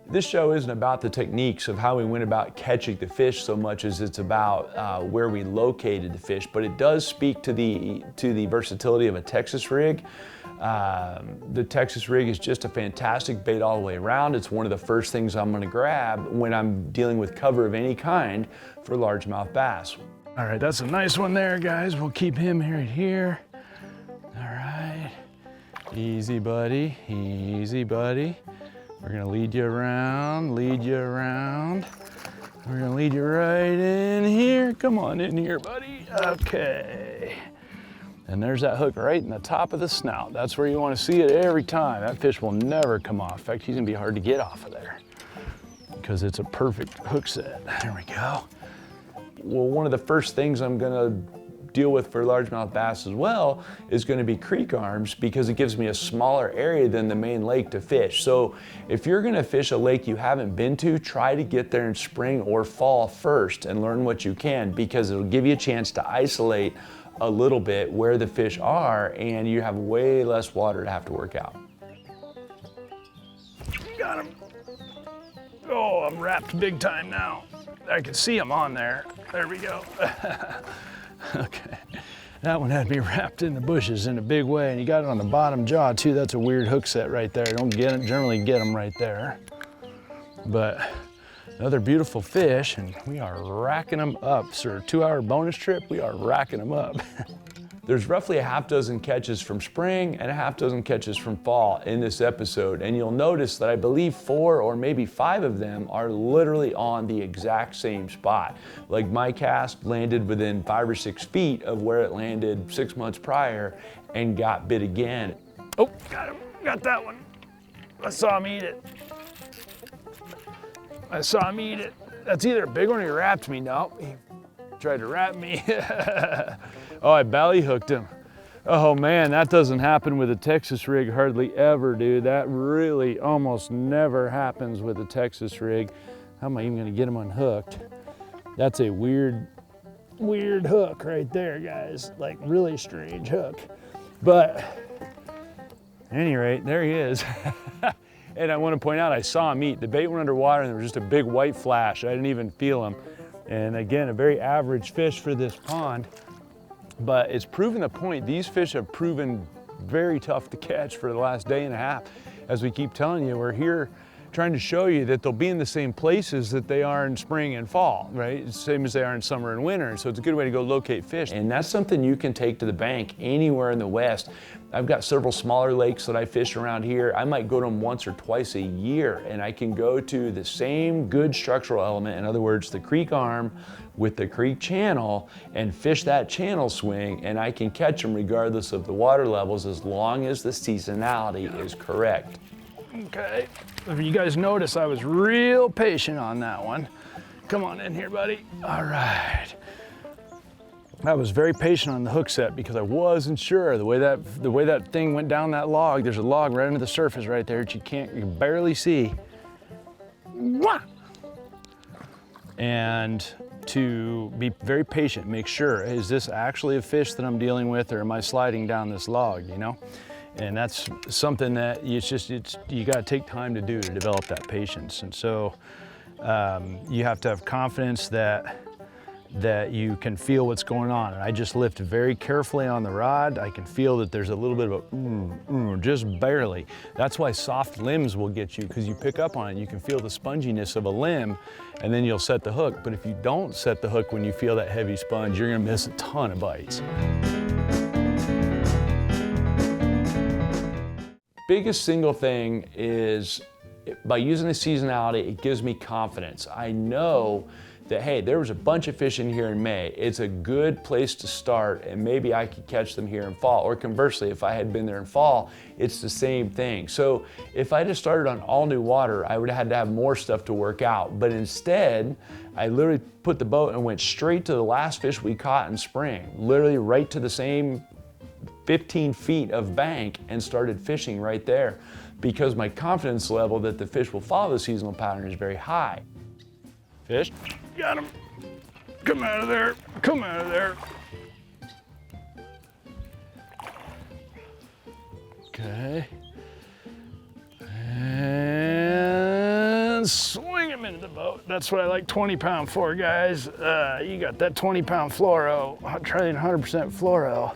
This show isn't about the techniques of how we went about catching the fish so much as it's about where we located the fish, but it does speak to the versatility of a Texas rig. The Texas rig is just a fantastic bait all the way around. It's one of the first things I'm gonna grab when I'm dealing with cover of any kind for largemouth bass. All right, that's a nice one there, guys. We'll keep him right here. All right, easy buddy, easy buddy. We're gonna lead you around, lead you around. We're gonna lead you right in here. Come on in here, buddy. Okay. And there's that hook right in the top of the snout. That's where you wanna see it every time. That fish will never come off. In fact, he's gonna be hard to get off of there because it's a perfect hook set. There we go. Well, one of the first things I'm gonna deal with for largemouth bass as well is going to be creek arms, because it gives me a smaller area than the main lake to fish. So if you're going to fish a lake you haven't been to, try to get there in spring or fall first and learn what you can, because it'll give you a chance to isolate a little bit where the fish are, and you have way less water to have to work out. Got him. Oh, I'm wrapped big time now. I can see him on there. There we go. Okay, that one had me wrapped in the bushes in a big way, and you got it on the bottom jaw too. That's a weird hook set right there. Don't generally get them right there. But another beautiful fish, and we are racking them up. So a 2-hour bonus trip, we are racking them up. There's roughly a half dozen catches from spring and a half dozen catches from fall in this episode, and you'll notice that I believe 4 or maybe 5 of them are literally on the exact same spot. Like my cast landed within 5 or 6 feet of where it landed 6 months prior and got bit again. Oh, got him, got that one. I saw him eat it. I saw him eat it. That's either a big one or he wrapped me. No, he tried to wrap me. Oh, I belly hooked him. Oh man, that doesn't happen with a Texas rig hardly ever, dude. That really almost never happens with a Texas rig. How am I even gonna get him unhooked? That's a weird hook right there, guys. Like really strange hook. But at any rate, there he is. And I want to point out, I saw him eat. The bait went underwater and there was just a big white flash. I didn't even feel him. And again, a very average fish for this pond. But it's proven the point. These fish have proven very tough to catch for the last day and a half. As we keep telling you, we're here trying to show you that they'll be in the same places that they are in spring and fall, right? It's the same as they are in summer and winter. So it's a good way to go locate fish. And that's something you can take to the bank anywhere in the West. I've got several smaller lakes that I fish around here. I might go to them once or twice a year, and I can go to the same good structural element, in other words, the creek arm with the creek channel, and fish that channel swing, and I can catch them regardless of the water levels as long as the seasonality is correct. Okay, if you guys notice, I was real patient on that one. Come on in here, buddy. All right. I was very patient on the hook set because I wasn't sure the way that thing went down that log. There's a log right under the surface right there that you can barely see. Mwah! And to be very patient, make sure, is this actually a fish that I'm dealing with, or am I sliding down this log, you know? And that's something that you gotta take time to do to develop that patience. And so you have to have confidence that you can feel what's going on. And I just lift very carefully on the rod. I can feel that there's a little bit of a just barely. That's why soft limbs will get you, because you pick up on it. You can feel the sponginess of a limb, and then you'll set the hook. But if you don't set the hook when you feel that heavy sponge, you're gonna miss a ton of bites. Biggest single thing is, by using the seasonality, it gives me confidence. I know that, hey, there was a bunch of fish in here in May. It's a good place to start, and maybe I could catch them here in fall. Or conversely, if I had been there in fall, it's the same thing. So if I just started on all new water, I would have had to have more stuff to work out. But instead, I literally put the boat and went straight to the last fish we caught in spring, literally right to the same 15 feet of bank, and started fishing right there, because my confidence level that the fish will follow the seasonal pattern is very high. Fish, got him. Come out of there, come out of there. Okay. And into the boat. That's what I like 20-pound for, guys. You got that 20-pound fluoro, Australian 100% fluoro.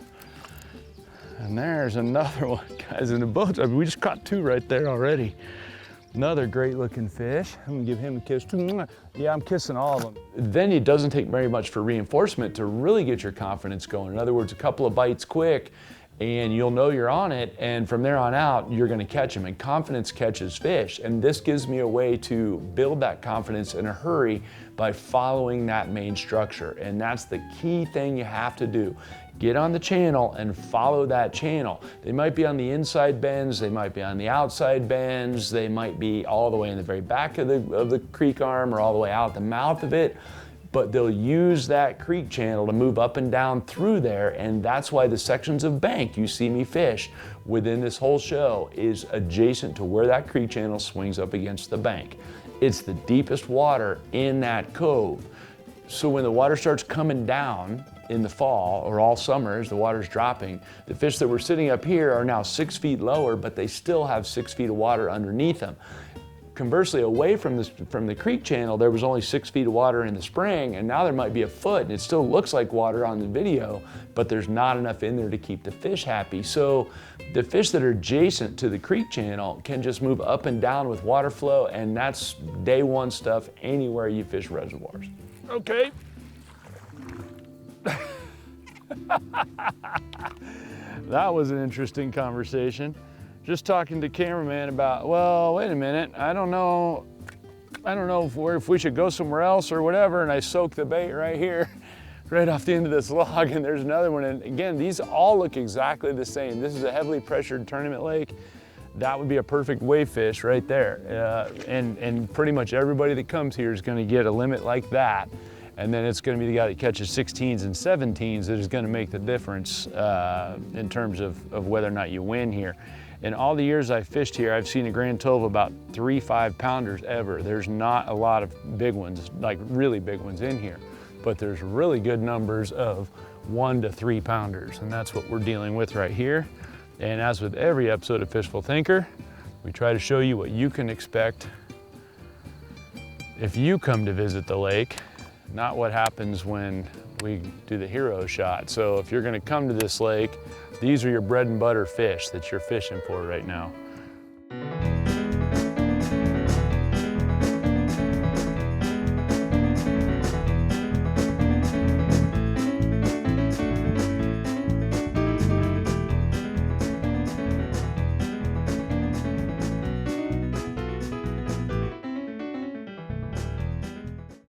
And there's another one, guys, in the boat. I mean, we just caught 2 right there already. Another great looking fish. I'm gonna give him a kiss. Yeah, I'm kissing all of them. Then it doesn't take very much for reinforcement to really get your confidence going. In other words, a couple of bites quick and you'll know you're on it, and from there on out, you're gonna catch them, and confidence catches fish. And this gives me a way to build that confidence in a hurry by following that main structure. And that's the key thing you have to do. Get on the channel and follow that channel. They might be on the inside bends, they might be on the outside bends, they might be all the way in the very back of the creek arm or all the way out the mouth of it, but they'll use that creek channel to move up and down through there, and that's why the sections of bank you see me fish within this whole show is adjacent to where that creek channel swings up against the bank. It's the deepest water in that cove. So when the water starts coming down in the fall or all summer as the water's dropping, the fish that were sitting up here are now 6 feet lower, but they still have 6 feet of water underneath them. Conversely, away from the creek channel, there was only 6 feet of water in the spring, and now there might be a foot, and it still looks like water on the video, but there's not enough in there to keep the fish happy. So the fish that are adjacent to the creek channel can just move up and down with water flow, and that's day one stuff anywhere you fish reservoirs. Okay. That was an interesting conversation. Just talking to cameraman about, well, wait a minute, I don't know if we should go somewhere else or whatever, and I soak the bait right here, right off the end of this log, and there's another one. And again, these all look exactly the same. This is a heavily pressured tournament lake. That would be a perfect wave fish right there. And pretty much everybody that comes here is gonna get a limit like that. And then it's gonna be the guy that catches 16s and 17s that is gonna make the difference in terms of whether or not you win here. In all the years I've fished here, I've seen a grand total of about 3 5-pounders ever. There's not a lot of big ones, like really big ones in here, but there's really good numbers of 1 to 3 pounders, and that's what we're dealing with right here. And as with every episode of Fishful Thinker, we try to show you what you can expect if you come to visit the lake, not what happens when we do the hero shot. So if you're gonna come to this lake, these are your bread and butter fish that you're fishing for right now.